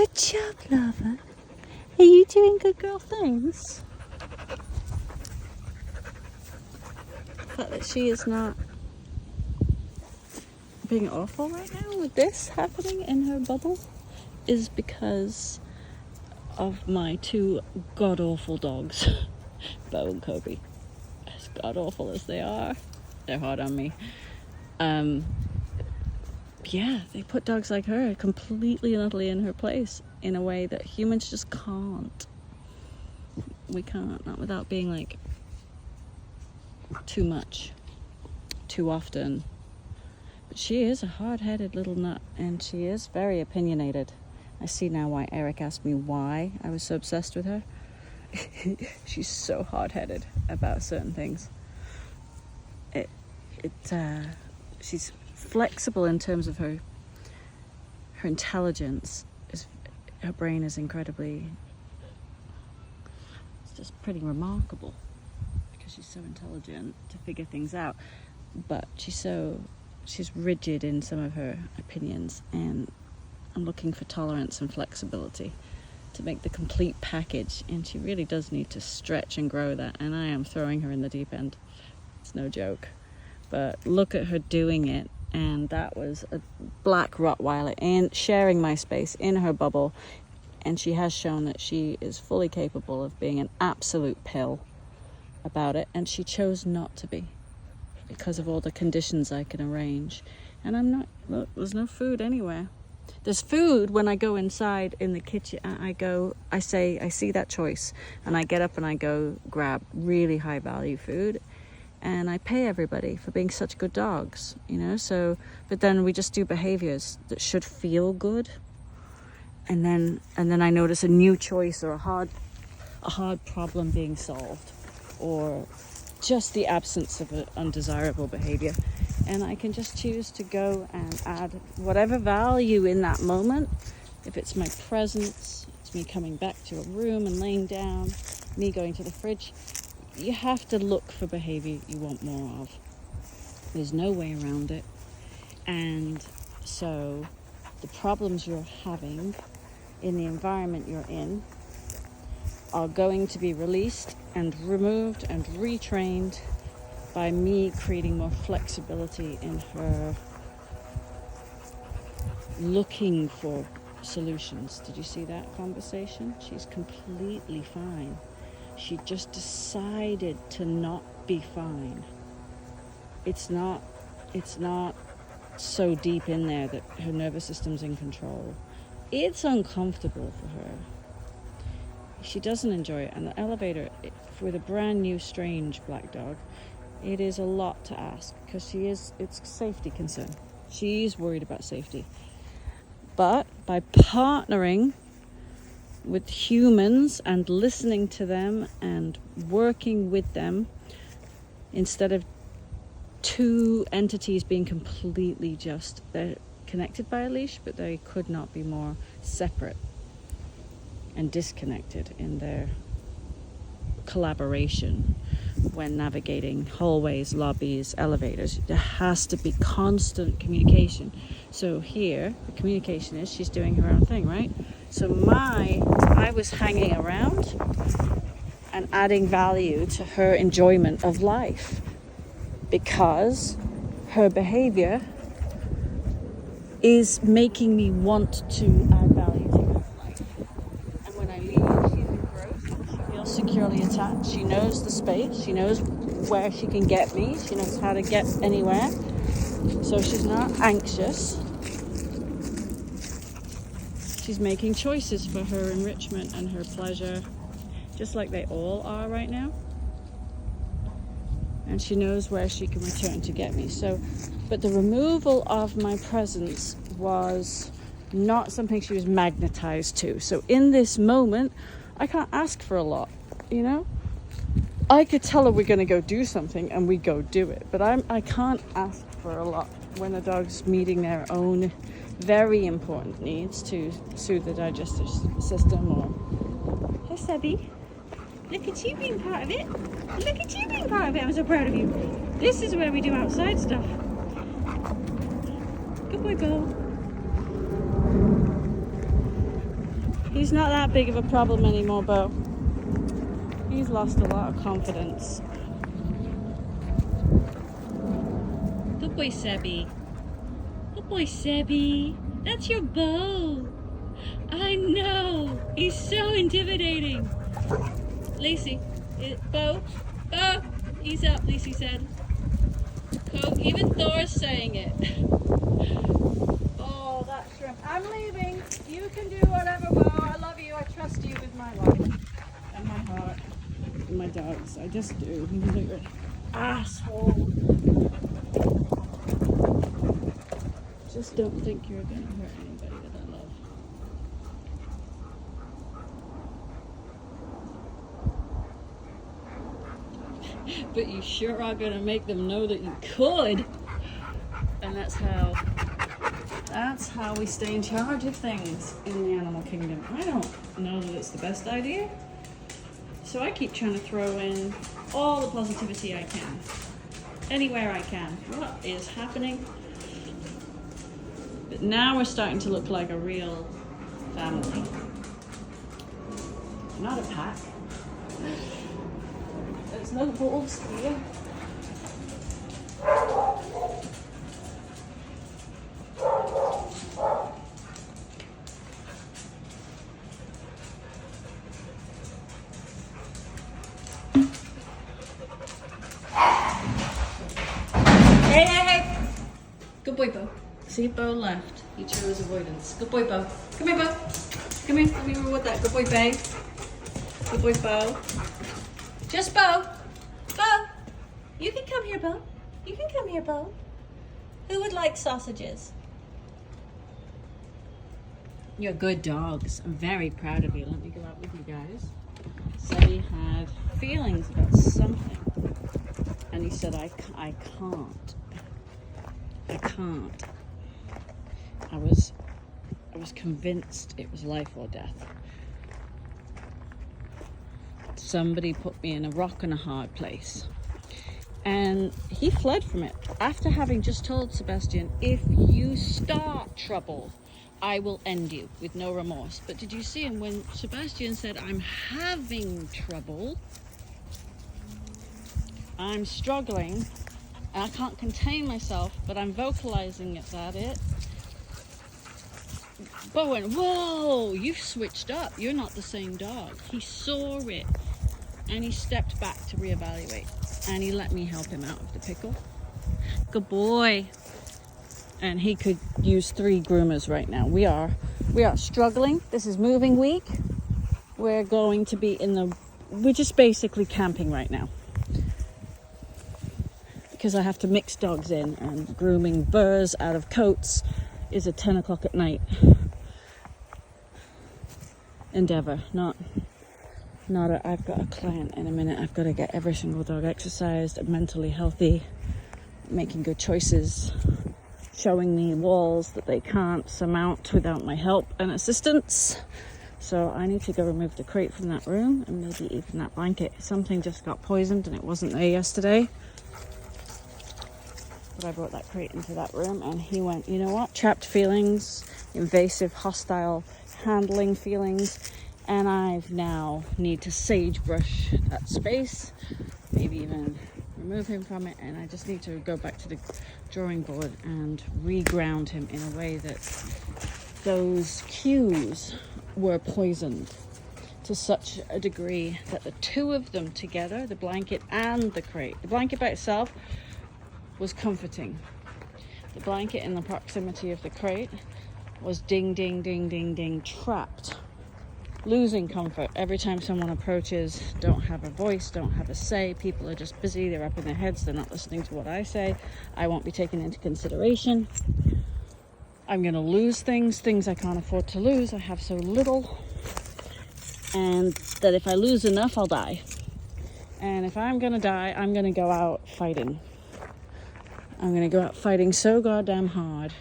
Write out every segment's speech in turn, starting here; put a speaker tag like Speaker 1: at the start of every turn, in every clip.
Speaker 1: Good job, Lava. Are you doing good girl things? The fact that she is not being awful right now with this happening in her bubble is because of my two god-awful dogs, Bo and Kobe. As god-awful as they are, they're hard on me. Yeah, they put dogs like her completely and utterly in her place in a way that humans just can't. We can't, not without being like too much, too often. But she is a hard-headed little nut, and she is very opinionated. I see now why Eric asked me why I was so obsessed with her. She's so hard-headed about certain things. She's flexible in terms of her intelligence. Her brain is incredibly, it's just pretty remarkable because she's so intelligent to figure things out. But she's rigid in some of her opinions, and I'm looking for tolerance and flexibility to make the complete package, and she really does need to stretch and grow that, and I am throwing her in the deep end. It's no joke. But look at her doing it, and that was a black Rottweiler and sharing my space in her bubble, and she has shown that she is fully capable of being an absolute pill about it, and she chose not to be because of all the conditions I can arrange. And I'm not, look, there's no food anywhere. There's food when I go inside in the kitchen. I see that choice, and I get up and I go grab really high value food, and I pay everybody for being such good dogs, you know. So, but then we just do behaviors that should feel good, and then I notice a new choice or a hard problem being solved, or just the absence of an undesirable behavior, and I can just choose to go and add whatever value in that moment. If it's my presence, it's me coming back to a room and laying down, me going to the fridge. You have to look for behavior you want more of. There's no way around it. And so the problems you're having in the environment you're in are going to be released and removed and retrained by me creating more flexibility in her looking for solutions. Did you see that conversation? She's completely fine. She just decided to not be fine. It's not so deep in there that her nervous system's in control. It's uncomfortable for her. She doesn't enjoy it, and the elevator, with a brand new strange black dog, it is a lot to ask, because it's a safety concern. She's worried about safety. But by partnering with humans and listening to them and working with them, instead of two entities being completely they're connected by a leash, but they could not be more separate and disconnected in their collaboration when navigating hallways, lobbies, elevators. There has to be constant communication. So here, the communication is she's doing her own thing, right? So I was hanging around and adding value to her enjoyment of life, because her behavior is making me want to add value to her life. And when I leave, she's in growth. She feels securely attached. She knows the space. She knows where she can get me. She knows how to get anywhere. So she's not anxious. She's making choices for her enrichment and her pleasure, just like they all are right now. And she knows where she can return to get me. But the removal of my presence was not something she was magnetized to. So in this moment, I can't ask for a lot, you know? I could tell her we're going to go do something and we go do it. But I can't ask for a lot when the dog's meeting their own very important needs to soothe the digestive system. Or, hey, Sebby. Look at you being part of it. Look at you being part of it. I'm so proud of you. This is where we do outside stuff. Good boy, Bo. He's not that big of a problem anymore, Bo. He's lost a lot of confidence. Good boy, Sebby. Good boy, Sebby. That's your Bo. I know. He's so intimidating. Lacey, Bo, ease up, Lacey said. Even Thor's saying it. Oh, that shrimp. I'm leaving. You can do whatever, Bo. I love you. I trust you with my life and my heart and my dogs. I just do. He's an asshole. Just don't think you're going to hurt anybody that I love. But you sure are going to make them know that you could. And that's how we stay in charge of things in the animal kingdom. I don't know that it's the best idea. So I keep trying to throw in all the positivity I can. Anywhere I can. What is happening? But now we're starting to look like a real family. Not a pack. There's no wolves here. Hey! Good boy, Bo. See, Bo left. He chose avoidance. Good boy, Bo. Come here, Bo. Come here. Let me reward that. Good boy, Babe. Good boy, Bo. Just Bo. Bo. You can come here, Bo. You can come here, Bo. Who would like sausages? You're good dogs. I'm very proud of you. Let me go out with you guys. Sebby had feelings about something. And he said, I can't. I can't. I was convinced it was life or death. Somebody put me in a rock and a hard place. And he fled from it after having just told Sebastian, if you start trouble, I will end you with no remorse. But did you see him when Sebastian said, I'm having trouble, I'm struggling, and I can't contain myself, but I'm vocalizing it, Bo went, whoa, you've switched up. You're not the same dog. He saw it, and he stepped back to reevaluate, and he let me help him out of the pickle. Good boy. And he could use 3 groomers right now. We are struggling. This is moving week. We're going to be we're just basically camping right now. Because I have to mix dogs in, and grooming burrs out of coats is a 10 o'clock at night endeavor. I've got a client in a minute. I've got to get every single dog exercised, mentally healthy, making good choices, showing me walls that they can't surmount without my help and assistance. So I need to go remove the crate from that room, and maybe even that blanket. Something just got poisoned and it wasn't there yesterday. But I brought that crate into that room, and he went, you know what? Trapped feelings, invasive, hostile handling feelings. And I've now need to sagebrush that space, maybe even remove him from it. And I just need to go back to the drawing board and reground him in a way that those cues were poisoned to such a degree that the 2 of them together, the blanket and the crate, the blanket by itself was comforting. The blanket in the proximity of the crate was ding, ding, ding, ding, ding, trapped. Losing comfort every time someone approaches, don't have a voice, don't have a say. People are just busy, they're up in their heads, they're not listening to what I say. I won't be taken into consideration. I'm going to lose things I can't afford to lose. I have so little. And that if I lose enough, I'll die. And if I'm going to die, I'm going to go out fighting. I'm going to go out fighting so goddamn hard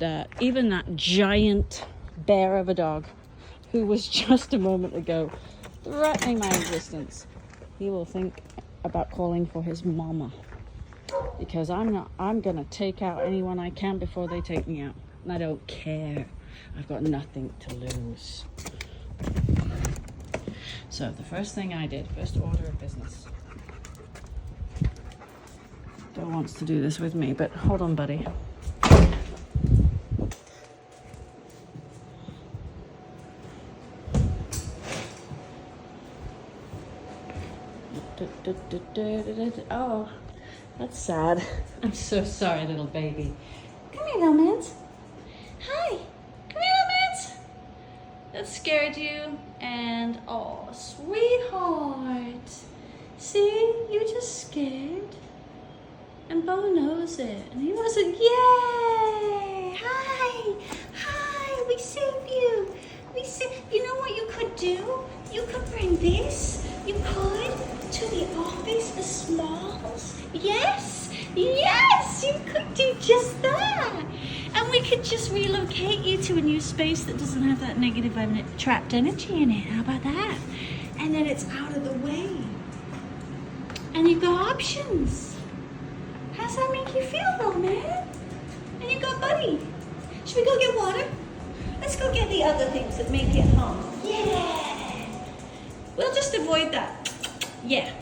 Speaker 1: that even that giant bear of a dog who was just a moment ago threatening my existence, he will think about calling for his mama. Because I'm going to take out anyone I can before they take me out. And I don't care. I've got nothing to lose. So the first thing I did, first order of business. Bill wants to do this with me, but hold on, buddy. Oh, that's sad. I'm so sorry, little baby. Come here, little mans. Hi. Come here, little mans. That scared you. And, oh, sweetheart. See, you're just scared. And Bo knows it. And he wasn't, yay! Hi. Hi, we saved you. You know what you could do? You could bring this. You could to the office, the Smalls. Yes, you could do just that. And we could just relocate you to a new space that doesn't have that negative trapped energy in it. How about that? And then it's out of the way. And you've got options. How's that make you feel, though, man? And you got Buddy. Should we go get water? Let's go get the other things that make you hum. Yeah. We'll just avoid that. Yeah.